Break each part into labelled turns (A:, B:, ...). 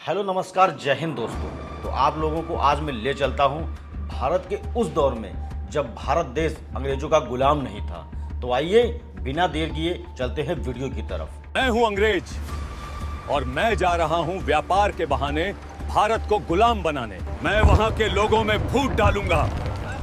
A: Hello नमस्कार जय हिंद दोस्तों। तो आप लोगों को आज मैं ले चलता हूं भारत के उस दौर में जब भारत देश अंग्रेजों का गुलाम नहीं था। तो आइए बिना देर किए चलते हैं वीडियो की तरफ।
B: मैं हूं अंग्रेज और मैं जा रहा हूं व्यापार के बहाने भारत को गुलाम बनाने। मैं वहां के लोगों में फूट डालूंगा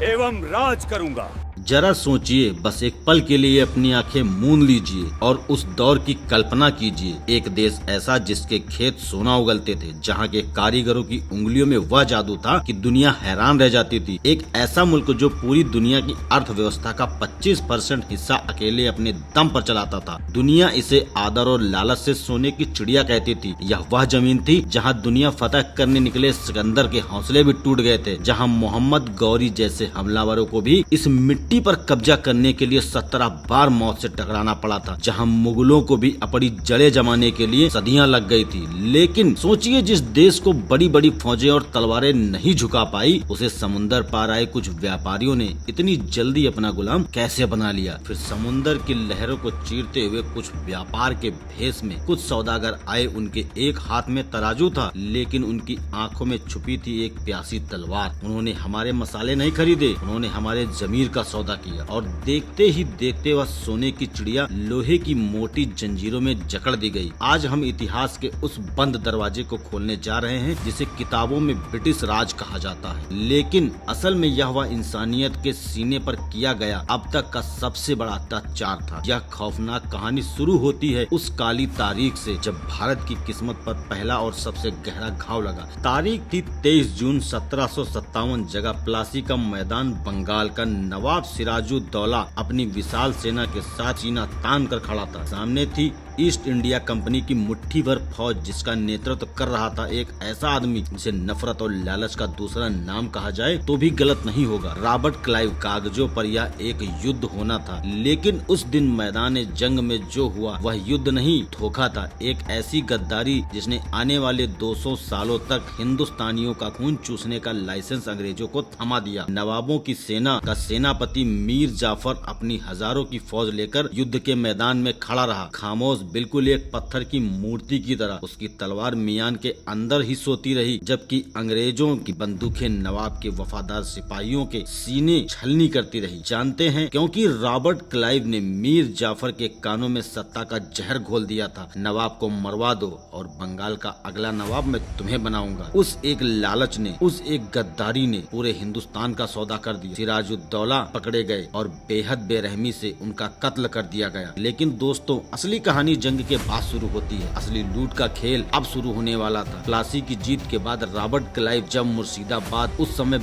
B: एवं राज करूंगा।
A: जरा सोचिए, बस एक पल के लिए अपनी आंखें मूंद लीजिए और उस दौर की कल्पना कीजिए। एक देश ऐसा जिसके खेत सोना उगलते थे, जहां के कारीगरों की उंगलियों में वह जादू था कि दुनिया हैरान रह जाती थी। एक ऐसा मुल्क जो पूरी दुनिया की अर्थव्यवस्था का 25% हिस्सा अकेले अपने दम पर चलाता था। दुनिया इसे आदर और लालच से सोने की चिड़िया कहती थी। यह वह जमीन थी जहाँ दुनिया फतह करने निकले सिकंदर के हौसले भी टूट गए थे, जहाँ मोहम्मद गौरी जैसे हमलावरों को भी इस मिट्टी पर कब्जा करने के लिए 17 बार मौत से टकराना पड़ा था, जहां मुगलों को भी अपनी जड़ें जमाने के लिए सदियां लग गई थी। लेकिन सोचिए, जिस देश को बड़ी बड़ी फौजें और तलवारें नहीं झुका पाई, उसे समुंदर पार आए कुछ व्यापारियों ने इतनी जल्दी अपना गुलाम कैसे बना लिया। फिर समुंदर की लहरों को चीरते हुए कुछ व्यापार के भेष में कुछ सौदागर आए। उनके एक हाथ में तराजू था, लेकिन उनकी आंखों में छुपी थी एक प्यासी तलवार। उन्होंने हमारे मसाले नहीं खरीदे, उन्होंने हमारे जमीर का सौदा किया। और देखते ही देखते वह सोने की चिड़िया लोहे की मोटी जंजीरों में जकड़ दी गई। आज हम इतिहास के उस बंद दरवाजे को खोलने जा रहे हैं जिसे किताबों में ब्रिटिश राज कहा जाता है, लेकिन असल में यह वह इंसानियत के सीने पर किया गया अब तक का सबसे बड़ा अत्याचार था। यह खौफनाक कहानी शुरू होती है उस काली तारीख से जब भारत की किस्मत पर पहला और सबसे गहरा घाव लगा। तारीख थी 23 जून 1757। जगह प्लासी का मैदान। बंगाल का नवाब सिराजुद्दौला अपनी विशाल सेना के साथ सीना तान कर खड़ा था। सामने थी ईस्ट इंडिया कंपनी की मुट्ठी भर फौज, जिसका नेतृत्व कर रहा था एक ऐसा आदमी जिसे नफरत और लालच का दूसरा नाम कहा जाए तो भी गलत नहीं होगा, रॉबर्ट क्लाइव। कागजों पर यह एक युद्ध होना था, लेकिन उस दिन मैदान जंग में जो हुआ वह युद्ध नहीं, धोखा था। एक ऐसी गद्दारी जिसने आने वाले 200 सालों तक हिंदुस्तानियों का खून चूसने का लाइसेंस अंग्रेजों को थमा दिया। नवाबों की सेना का सेनापति मीर जाफर अपनी हजारों की फौज लेकर युद्ध के मैदान में खड़ा रहा, खामोश, बिल्कुल एक पत्थर की मूर्ति की तरह। उसकी तलवार मियान के अंदर ही सोती रही, जबकि अंग्रेजों की बंदूकें नवाब के वफादार सिपाहियों के सीने छलनी करती रही। जानते हैं, क्योंकि रॉबर्ट क्लाइव ने मीर जाफर के कानों में सत्ता का जहर घोल दिया था। नवाब को मरवा दो और बंगाल का अगला नवाब मैं तुम्हें बनाऊंगा। उस एक लालच ने, उस एक गद्दारी ने पूरे हिंदुस्तान का सौदा कर दिया। सिराजुद्दौला पकड़े गए और बेहद बेरहमी से उनका कत्ल कर दिया गया। लेकिन दोस्तों, असली कहानी जंग के बाद शुरू होती है। असली लूट का खेल अब शुरू होने वाला था। प्लासी की जीत के बाद रॉबर्ट क्लाइव जब मुर्शिदाबाद, उस समय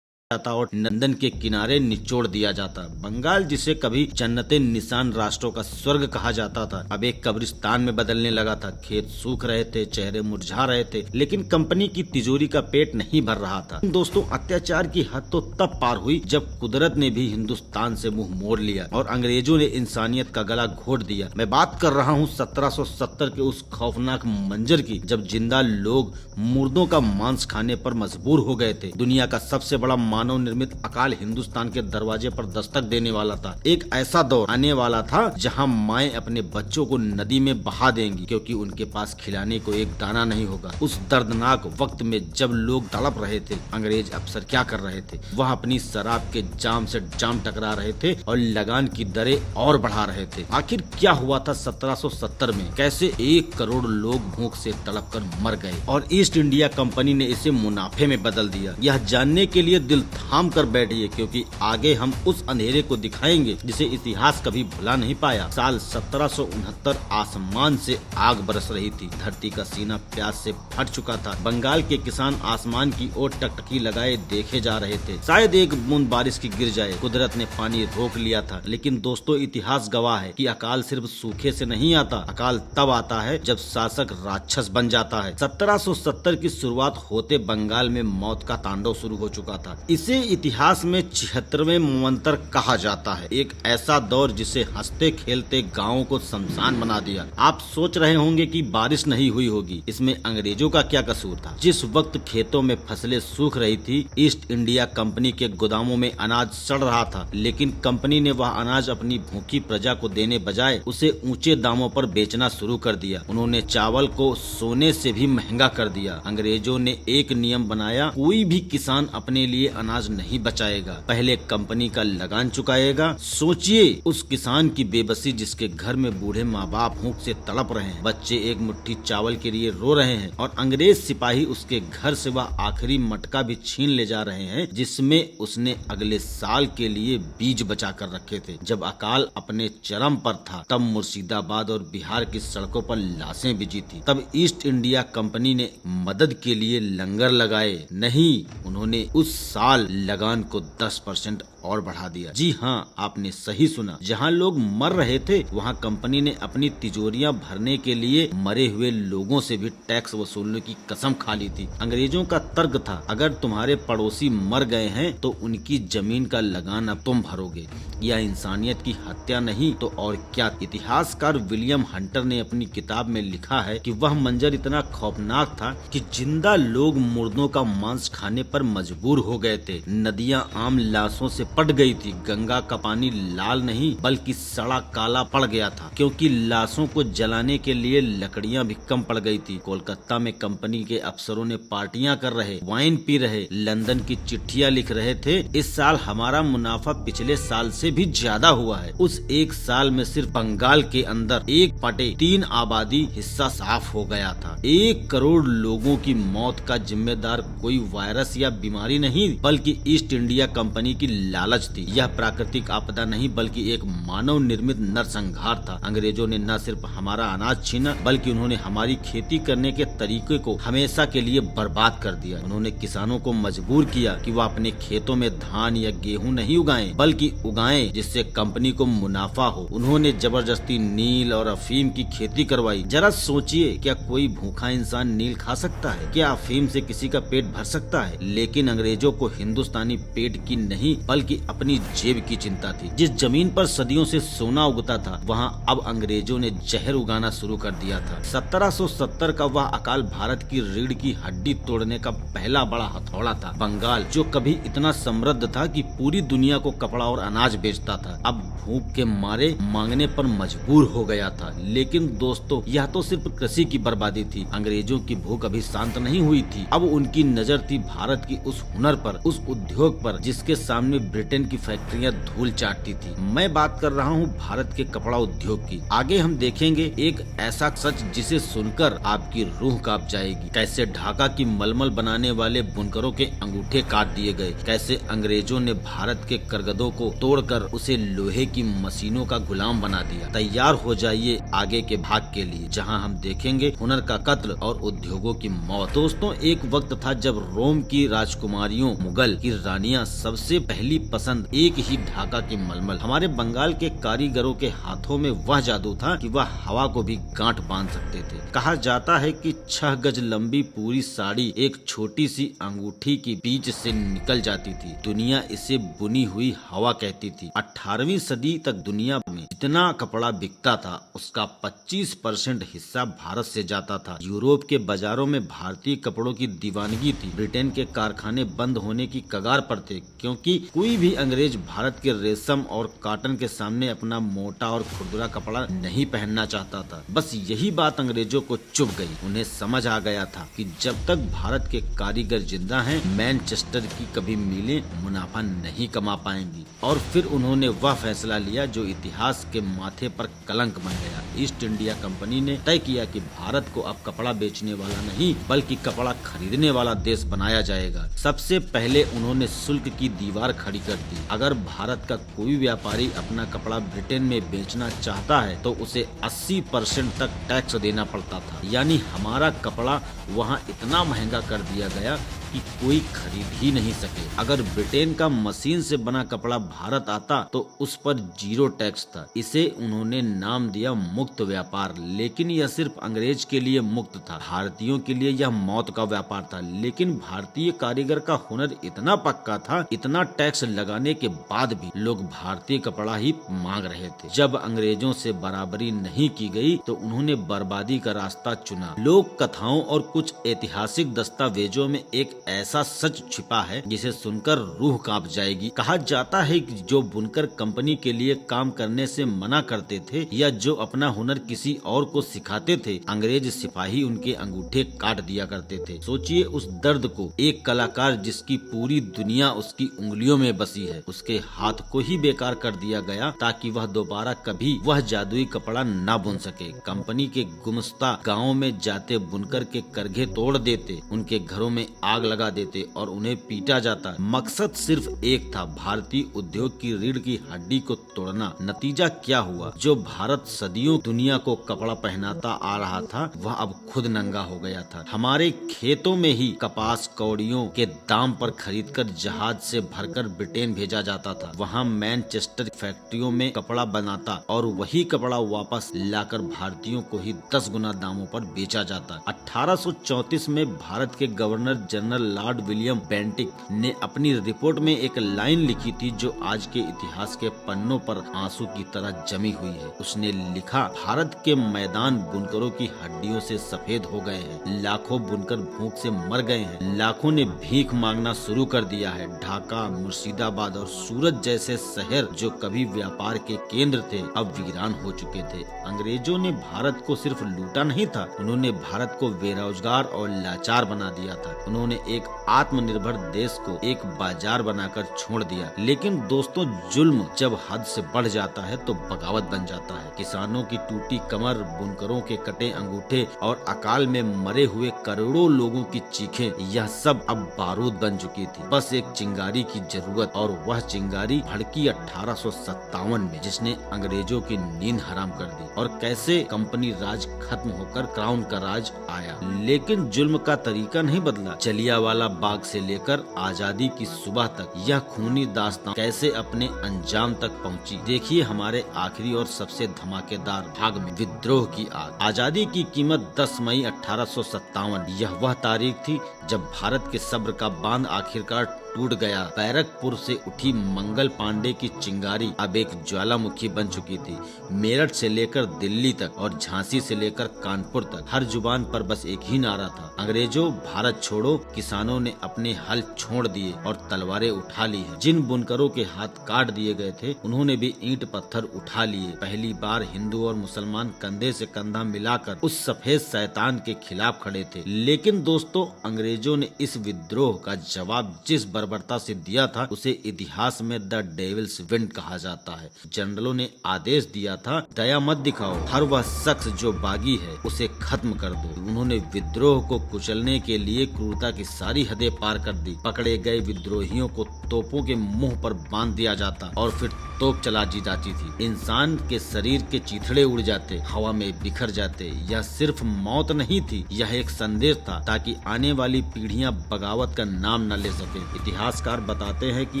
A: जाता और लंदन के किनारे निचोड़ दिया जाता। बंगाल जिसे कभी जन्नते निशान राष्ट्रों का स्वर्ग कहा जाता था, अब एक कब्रिस्तान में बदलने लगा था। खेत सूख रहे थे, चेहरे मुरझा रहे थे, लेकिन कंपनी की तिजोरी का पेट नहीं भर रहा था। दोस्तों, अत्याचार की हद तो तब पार हुई जब कुदरत ने भी हिंदुस्तान से मुंह मोड़ लिया और अंग्रेजों ने इंसानियत का गला घोट दिया। मैं बात कर रहा हूँ 1770 के उस खौफनाक मंजर की, जब जिंदा लोग मुर्दों का मांस खाने पर मजबूर हो गए थे। दुनिया का सबसे बड़ा मानव निर्मित अकाल हिंदुस्तान के दरवाजे पर दस्तक देने वाला था। एक ऐसा दौर आने वाला था जहां माएं अपने बच्चों को नदी में बहा देंगी क्योंकि उनके पास खिलाने को एक दाना नहीं होगा। उस दर्दनाक वक्त में जब लोग तड़प रहे थे, अंग्रेज अफसर क्या कर रहे थे? वह अपनी शराब के जाम से जाम टकरा रहे थे और लगान की दरें और बढ़ा रहे थे। आखिर क्या हुआ था 1770 में? कैसे 1 करोड़ लोग भूख से तड़प कर मर गए और ईस्ट इंडिया कंपनी ने इसे मुनाफे में बदल दिया? यह जानने के लिए दिल थाम कर बैठिए, क्योंकि आगे हम उस अंधेरे को दिखाएंगे जिसे इतिहास कभी भुला नहीं पाया। साल 1769 आसमान से आग बरस रही थी। धरती का सीना प्यास से फट चुका था। बंगाल के किसान आसमान की ओर टकटकी लगाए देखे जा रहे थे, शायद एक बूंद बारिश की गिर जाए। कुदरत ने पानी रोक लिया था, लेकिन दोस्तों, इतिहास गवाह है कि अकाल सिर्फ सूखे से नहीं आता। अकाल तब आता है जब शासक राक्षस बन जाता है। 1770 की शुरुआत होते बंगाल में मौत का तांडव शुरू हो चुका था। इसे इतिहास में 76वें मंवंतर कहा जाता है। एक ऐसा दौर जिसे हंसते खेलते गाँव को शमशान बना दिया। आप सोच रहे होंगे कि बारिश नहीं हुई होगी, इसमें अंग्रेजों का क्या कसूर था? जिस वक्त खेतों में फसलें सूख रही थी, ईस्ट इंडिया कंपनी के गोदामों में अनाज सड़ रहा था, लेकिन कंपनी ने वह अनाज अपनी भूखी प्रजा को देने बजाय उसे ऊंचे दामों पर बेचना शुरू कर दिया। उन्होंने चावल को सोने से भी महंगा कर दिया। अंग्रेजों ने एक नियम बनाया, कोई भी किसान अपने लिए अनाज नहीं बचाएगा, पहले कंपनी का लगान चुकाएगा। सोचिए उस किसान की बेबसी जिसके घर में बूढ़े माँ बाप भूख से तड़प रहे हैं, बच्चे एक मुट्ठी चावल के लिए रो रहे हैं और अंग्रेज सिपाही उसके घर से वह आखिरी मटका भी छीन ले जा रहे हैं जिसमें उसने अगले साल के लिए बीज बचा कर रखे थे। जब अकाल अपने चरम पर था, तब मुर्शिदाबाद और बिहार की सड़कों पर लाशें बिछी थी। तब ईस्ट इंडिया कंपनी ने मदद के लिए लंगर लगाए नहीं, उन्होंने उस साल लगान को 10% और बढ़ा दिया। जी हाँ, आपने सही सुना। जहाँ लोग मर रहे थे, वहाँ कंपनी ने अपनी तिजोरियां भरने के लिए मरे हुए लोगों से भी टैक्स वसूलने की कसम खा ली थी। अंग्रेजों का तर्क था, अगर तुम्हारे पड़ोसी मर गए हैं तो उनकी जमीन का लगान अब तुम भरोगे। यह इंसानियत की हत्या नहीं तो और क्या? इतिहासकार विलियम हंटर ने अपनी किताब में लिखा है कि वह मंजर इतना खौफनाक था कि जिंदा लोग मुर्दों का मांस खाने पर मजबूर हो गए थे। नदियां आम लाशों से पट गई थी। गंगा का पानी लाल नहीं बल्कि सड़ा काला पड़ गया था, क्योंकि लाशों को जलाने के लिए लकड़ियां भी कम पड़ गई थी। कोलकाता में कंपनी के अफसरों ने पार्टियां कर रहे, वाइन पी रहे, लंदन की चिट्ठियां लिख रहे थे, इस साल हमारा मुनाफा पिछले साल से भी ज्यादा हुआ है। उस एक साल में सिर्फ बंगाल के अंदर 1/3 आबादी हिस्सा साफ हो गया था। 1 करोड़ लोगों की मौत का जिम्मेदार कोई वायरस या बीमारी नहीं, बल्कि ईस्ट इंडिया कंपनी की लालच थी। यह प्राकृतिक आपदा नहीं बल्कि एक मानव निर्मित नरसंहार था। अंग्रेजों ने न सिर्फ हमारा अनाज छीना, बल्कि उन्होंने हमारी खेती करने के तरीके को हमेशा के लिए बर्बाद कर दिया। उन्होंने किसानों को मजबूर किया कि वह अपने खेतों में धान या गेहूं नहीं उगाएं, बल्कि उगाएं जिससे कंपनी को मुनाफा हो। उन्होंने जबरदस्ती नील और अफीम की खेती करवाई। जरा सोचिए, क्या कोई भूखा इंसान नील खा सकता है? क्या अफीम से किसी का पेट भर सकता है? लेकिन अंग्रेजों को हिंदुस्तानी पेट की नहीं बल्कि अपनी जेब की चिंता थी। जिस जमीन पर सदियों से सोना उगता था, वहाँ अब अंग्रेजों ने जहर उगाना शुरू कर दिया था। 1770 का वह अकाल भारत की रीढ़ की हड्डी तोड़ने का पहला बड़ा हथौड़ा था। बंगाल जो कभी इतना समृद्ध था कि पूरी दुनिया को कपड़ा और अनाज बेचता था, अब भूख के मारे मांगने पर मजबूर हो गया था। लेकिन दोस्तों, यह तो सिर्फ कृषि की बर्बादी थी। अंग्रेजों की भूख अभी शांत नहीं हुई थी। अब उनकी नजर थी भारत की उस हुनर पर, उस उद्योग पर जिसके सामने ब्रिटेन की फैक्ट्रियां धूल चाटती थी। मैं बात कर रहा हूँ भारत के कपड़ा उद्योग की। आगे हम देखेंगे एक ऐसा सच जिसे सुनकर आपकी रूह कांप जाएगी। कैसे ढाका की मलमल बनाने वाले बुनकरों के अंगूठे काट दिए गए, कैसे अंग्रेजों ने भारत के करगदों को तोड़कर उसे लोहे की मशीनों का गुलाम बना दिया। तैयार हो जाइए आगे के भाग के लिए, जहां हम देखेंगे हुनर का कत्ल और उद्योगों की मौत। दोस्तों, एक वक्त था जब रोम की राजकुमारियों मुगल मुगल की रानियां सबसे पहली पसंद एक ही ढाका के मलमल। हमारे बंगाल के कारीगरों के हाथों में वह जादू था कि वह हवा को भी गांठ बांध सकते थे। कहा जाता है कि 6 गज लंबी पूरी साड़ी एक छोटी सी अंगूठी की बीच से निकल जाती थी। दुनिया इसे बुनी हुई हवा कहती थी। 18वीं सदी तक दुनिया में जितना कपड़ा बिकता था उसका 25% हिस्सा भारत से जाता था। यूरोप के बाजारों में भारतीय कपड़ों की दीवानगी थी। ब्रिटेन के कारखाने बंद होने की कगार पर थे क्योंकि कोई भी अंग्रेज भारत के रेशम और कॉटन के सामने अपना मोटा और खुरदुरा कपड़ा नहीं पहनना चाहता था। बस यही बात अंग्रेजों को चुभ गई। उन्हें समझ आ गया था कि जब तक भारत के कारीगर जिंदा हैं, मैनचेस्टर की कभी मिलें मुनाफा नहीं कमा पाएंगी। और फिर उन्होंने वह फैसला लिया जो इतिहास के माथे पर कलंक बन गया। ईस्ट इंडिया कंपनी ने तय किया कि भारत को अब कपड़ा बेचने वाला नहीं बल्कि कपड़ा खरीदने वाला देश बनाया जाएगा। सबसे पहले उन्होंने शुल्क की दीवार खड़ी कर दी। अगर भारत का कोई व्यापारी अपना कपड़ा ब्रिटेन में बेचना चाहता है तो उसे 80% तक टैक्स देना पड़ता था। यानी हमारा कपड़ा वहाँ इतना महंगा कर दिया गया कि कोई खरीद ही नहीं सके। अगर ब्रिटेन का मशीन से बना कपड़ा भारत आता तो उस पर 0 टैक्स था। इसे उन्होंने नाम दिया मुक्त व्यापार। लेकिन यह सिर्फ अंग्रेज के लिए मुक्त था, भारतीयों के लिए यह मौत का व्यापार था। लेकिन भारतीय कारीगर का हुनर इतना पक्का था, इतना टैक्स लगाने के बाद भी लोग भारतीय कपड़ा ही मांग रहे थे। जब अंग्रेजों से बराबरी नहीं की गई तो उन्होंने बर्बादी का रास्ता चुना। लोक कथाओं और कुछ ऐतिहासिक दस्तावेजों में एक ऐसा सच छिपा है जिसे सुनकर रूह कांप जाएगी। कहा जाता है कि जो बुनकर कंपनी के लिए काम करने से मना करते थे या जो अपना हुनर किसी और को सिखाते थे, अंग्रेज सिपाही उनके अंगूठे काट दिया करते थे। सोचिए उस दर्द को। एक कलाकार जिसकी पूरी दुनिया उसकी उंगलियों में बसी है, उसके हाथ को ही बेकार कर दिया गया ताकि वह दोबारा कभी वह जादुई कपड़ा न बुन सके। कंपनी के गुमस्ता गाँव में जाते बुनकर के करघे तोड़ देते, उनके घरों में आग लगा देते और उन्हें पीटा जाता। मकसद सिर्फ एक था, भारतीय उद्योग की रीढ़ की हड्डी को तोड़ना। नतीजा क्या हुआ? जो भारत सदियों दुनिया को कपड़ा पहनाता आ रहा था वह अब खुद नंगा हो गया था। हमारे खेतों में ही कपास कौड़ियों के दाम पर खरीदकर जहाज से भरकर ब्रिटेन भेजा जाता था। वहाँ मैनचेस्टर फैक्ट्रियों में कपड़ा बनाता और वही कपड़ा वापस लाकर भारतीयों को ही 10 गुना दामों पर बेचा जाता। 1834 में भारत के governor general Lord William Bentinck ने अपनी रिपोर्ट में एक लाइन लिखी थी जो आज के इतिहास के पन्नों पर आंसू की तरह जमी हुई है। उसने लिखा, भारत के मैदान बुनकरों की हड्डियों से सफेद हो गए हैं। लाखों बुनकर भूख से मर गए हैं। लाखों ने भीख मांगना शुरू कर दिया है। ढाका, मुर्शिदाबाद और सूरत जैसे शहर जो कभी व्यापार के केंद्र थे अब वीरान हो चुके थे। अंग्रेजों ने भारत को सिर्फ लूटा नहीं था, उन्होंने भारत को बेरोजगार और लाचार बना दिया था। उन्होंने एक आत्मनिर्भर देश को एक बाजार बनाकर छोड़ दिया। लेकिन दोस्तों, जुल्म जब हद से बढ़ जाता है तो बगावत बन जाता है। किसानों की टूटी कमर, बुनकरों के कटे अंगूठे और अकाल में मरे हुए करोड़ों लोगों की चीखें, यह सब अब बारूद बन चुकी थी। बस एक चिंगारी की जरूरत, और वह चिंगारी भड़की 1857 में, जिसने अंग्रेजों की नींद हराम कर दी। और कैसे कंपनी राज खत्म होकर क्राउन का राज आया। लेकिन जुल्म का तरीका नहीं बदला। जलियांवाला बाग से लेकर आजादी की सुबह तक यह खूनी दास्तान कैसे अपने अंजाम तक पहुंची। देखिए हमारे आखिरी और सबसे धमाकेदार भाग में, विद्रोह की आग। आजादी की कीमत 10 मई 1857। यह वह तारीख थी जब भारत के सब्र का बांध आखिरकार टूट गया। बैरकपुर से उठी मंगल पांडे की चिंगारी अब एक ज्वालामुखी बन चुकी थी। मेरठ से लेकर दिल्ली तक और झांसी से लेकर कानपुर तक हर जुबान पर बस एक ही नारा था, अंग्रेजों भारत छोड़ो। किसानों ने अपने हल छोड़ दिए और तलवारें उठा ली है। जिन बुनकरों के हाथ काट दिए गए थे उन्होंने भी ईंट पत्थर उठा लिए। पहली बार हिंदू और मुसलमान कंधे से कंधा मिलाकर उस सफेद शैतान के खिलाफ खड़े थे। लेकिन दोस्तों, अंग्रेजों ने इस विद्रोह का जवाब जिस बर्बरता से दिया था उसे इतिहास में द डेविल्स विंड कहा जाता है। जनरलों ने आदेश दिया था, दया मत दिखाओ, हर वह शख्स जो बागी है उसे खत्म कर दो। उन्होंने विद्रोह को कुचलने के लिए क्रूरता की सारी हदें पार कर दी। पकड़े गए विद्रोहियों को तोपों के मुंह पर बांध दिया जाता और फिर तोप चला दी जाती थी। इंसान के शरीर के चीथड़े उड़ जाते, हवा में बिखर जाते। यह सिर्फ मौत नहीं थी, यह एक संदेश था ताकि आने वाली पीढ़ियां बगावत का नाम न ले सके। इतिहासकार बताते हैं कि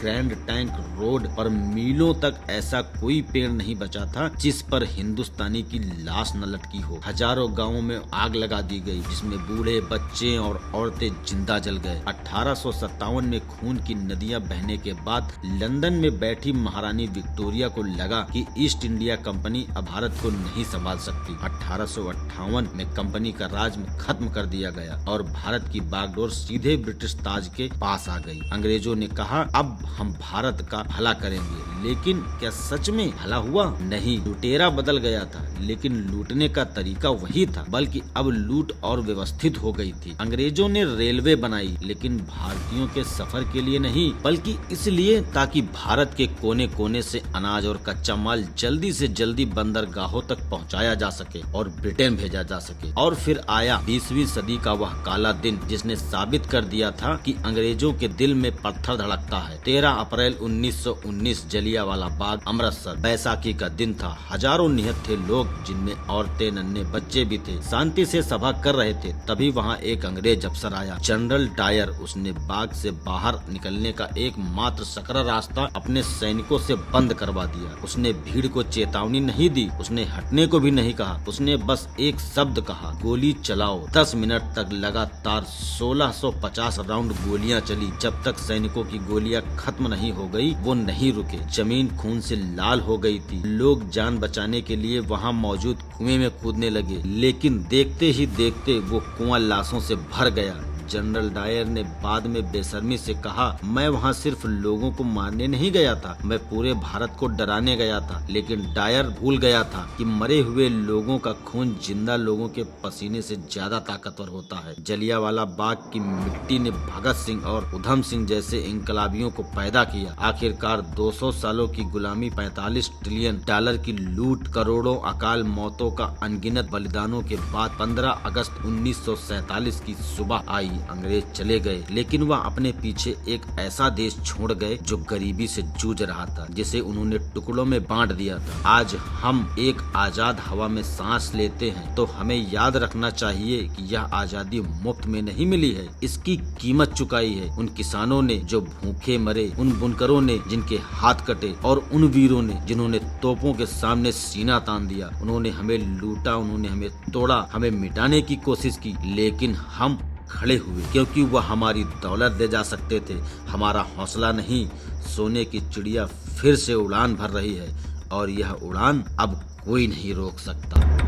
A: ग्रैंड टैंक रोड पर मीलों तक ऐसा कोई पेड़ नहीं बचा था जिस पर हिंदुस्तानी की लाश न लटकी हो। हजारों गांवों में आग लगा दी गई, जिसमें बूढ़े, बच्चे और औरतें जिंदा जल गए। 1857 में खून की नदियां बहने के बाद लंदन में बैठी महारानी विक्टोरिया को लगा कि ईस्ट इंडिया कंपनी अब भारत को नहीं संभाल सकती। 1858 में कंपनी का राज खत्म कर दिया गया और भारत की बागडोर सीधे ब्रिटिश ताज के पास आ गई। अंग्रेजों ने कहा अब हम भारत का भला करेंगे, लेकिन क्या सच में भला हुआ? नहीं, लुटेरा बदल गया था, लेकिन लूटने का तरीका वही था, बल्कि अब लूट और व्यवस्थित हो गई थी। अंग्रेजों ने रेलवे बनाई, लेकिन भारतीयों के सफर के लिए नहीं, बल्कि इसलिए ताकि भारत के कोने कोने से अनाज और कच्चा माल जल्दी से जल्दी बंदरगाहों तक पहुंचाया जा सके और ब्रिटेन भेजा जा सके। और फिर आया 20वीं सदी का वह काला दिन, जिसने साबित कर दिया था कि अंग्रेजों के दिल में पत्थर धड़कता है। 13 अप्रैल 1919 जलियांवाला बाग, अमृतसर, बैसाखी का दिन था। हजारों निहत थे लोग, जिनमें औरतें, नन्हे बच्चे भी थे। शांति से सभा कर रहे थे, तभी वहाँ एक अंग्रेज अफसर आया, जनरल डायर। उसने बाग से बाहर निकलने का एकमात्र सकरा रास्ता अपने सैनिकों से बंद करवा दिया। उसने भीड़ को चेतावनी नहीं दी, उसने हटने को भी नहीं कहा। उसने बस एक शब्द कहा, गोली चलाओ। 10 मिनट तक लगातार 1650 राउंड गोलियां चली। जब तक सैनिकों की गोलियां खत्म नहीं हो गई, वो नहीं रुके। जमीन खून से लाल हो गई थी। लोग जान बचाने के लिए वहां मौजूद कुएं में कूदने लगे, लेकिन देखते ही देखते वो कुआं लाशों से भर गया। जनरल डायर ने बाद में बेशर्मी से कहा, मैं वहाँ सिर्फ लोगों को मारने नहीं गया था, मैं पूरे भारत को डराने गया था। लेकिन डायर भूल गया था कि मरे हुए लोगों का खून जिंदा लोगों के पसीने से ज्यादा ताकतवर होता है। जलियांवाला बाग की मिट्टी ने भगत सिंह और उधम सिंह जैसे इंकलाबियों को पैदा किया। आखिरकार 200 सालों की गुलामी, 45 ट्रिलियन डॉलर की लूट, करोड़ों अकाल मौतों का अनगिनत बलिदानों के बाद 15 अगस्त 1947 की सुबह आई। अंग्रेज चले गए, लेकिन वह अपने पीछे एक ऐसा देश छोड़ गए जो गरीबी से जूझ रहा था, जिसे उन्होंने टुकड़ों में बांट दिया था। आज हम एक आजाद हवा में सांस लेते हैं, तो हमें याद रखना चाहिए कि यह आजादी मुफ्त में नहीं मिली है, इसकी कीमत चुकाई है उन किसानों ने जो भूखे मरे, उन बुनकरों ने जिनके हाथ कटे, और उन वीरों ने जिन्होंने तोपों के सामने सीना तान दिया। उन्होंने हमें लूटा, उन्होंने हमें तोड़ा, हमें मिटाने की कोशिश की, लेकिन हम खड़े हुए, क्योंकि वह हमारी दौलत ले जा सकते थे, हमारा हौसला नहीं। सोने की चिड़िया फिर से उड़ान भर रही है और यह उड़ान अब कोई नहीं रोक सकता।